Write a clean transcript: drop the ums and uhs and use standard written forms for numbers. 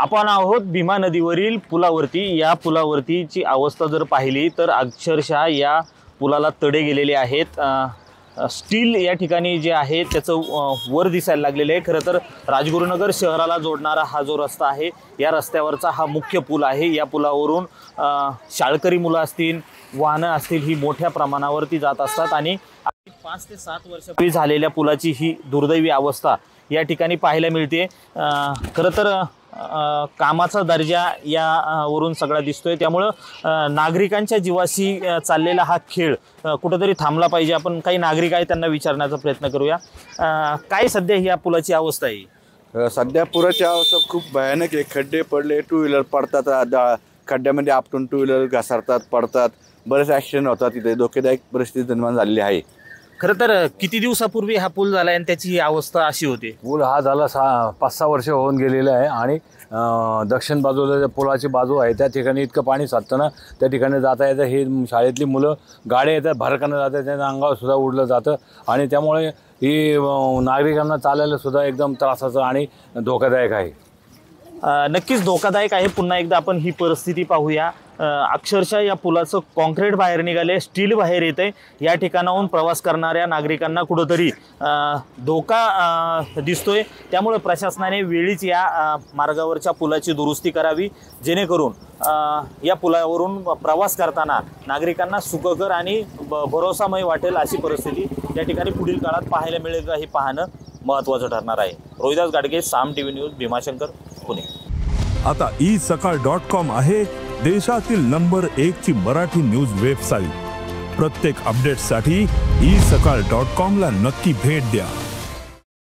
आपण आहोत भीमा नदीवरील पुलावरती। या पुलावरतीची अवस्था जर पाहिली तर अक्षरशः या पुलाला तडे गेलेले आहेत। स्टील या ठिकाणी जे आहे त्याचं वर दिसायला लागलेलं आहे। खरं तर राजगुरुनगर शहराला जोडणारा हा जो रस्ता आहे, या रस्त्यावरचा हा मुख्य पूल आहे। या पुलावरून शाळकरी मुलं असतील, वाहनं असतील, ही मोठ्या प्रमाणावरती जात असतात आणि 5 ते 7 वर्षापूर्वी झालेल्या पुलाची ही दुर्दैवी अवस्था या ठिकाणी पाहायला मिळते। खरं तर कामाचा दर्जा या वरून सगळा दिसतोय, त्यामुळं नागरिकांच्या जीवाशी चाललेला हा खेळ कुठेतरी थांबला पाहिजे। आपण काही नागरिक आहे त्यांना विचारण्याचा प्रयत्न करूया। काय सध्या ही या पुलाची अवस्था आहे? सध्या पुराची अवस्था खूप भयानक आहे। खड्डे पडले, टू व्हीलर पडतात, खड्ड्यामध्ये आपटून टू व्हीलर घसरतात, पडतात, बरेच ॲक्सिडेंट होतात, तिथे धोकेदायक परिस्थिती निर्माण झालेली आहे। खरं तर किती दिवसापूर्वी हा पूल झाला आणि त्याची ही अवस्था अशी होती? पूल हा झाला 5-6 वर्ष होऊन गेलेले आहे आणि दक्षिण बाजूला पुलाची बाजू आहे त्या ठिकाणी इतकं पाणी साचतं ना, त्या ठिकाणी जाता येतं। हे शाळेतली मुलं गाड्या येतात, भरकणं जातात, त्यांच्या अंगावर सुद्धा उडलं जातं आणि त्यामुळे ही नागरिकांना चालायला सुद्धा एकदम त्रासाचं आणि धोकादायक आहे। नक्कीच धोकादायक आहे। पुन्हा एकदा आपण ही परिस्थिती पाहूया। अक्षरशः या पुलाचं कॉन्क्रीट बाहेर निघाले, स्टील बाहेर येते। या ठिकाणाहून प्रवास करणाऱ्या नागरिकांना कुठंतरी धोका दिसतोय। त्यामुळे प्रशासनाने वेळीच या मार्गावरच्या पुलाची दुरुस्ती करावी, जेणेकरून या पुलावरून प्रवास करताना नागरिकांना सुखकर आणि भरोसामय वाटेल अशी परिस्थिती या ठिकाणी पुढील काळात पाहायला मिळेल का, हे पाहणं महत्त्वाचं ठरणार आहे। रोहिदास गाडगे, साम टीव्ही न्यूज, भीमाशंकर, पुणे। आता isakal.com आहे देशातील नंबर 1 ची मराठी न्यूज वेबसाईट। प्रत्येक अपडेटसाठी isakal.com ला नक्की भेट द्या।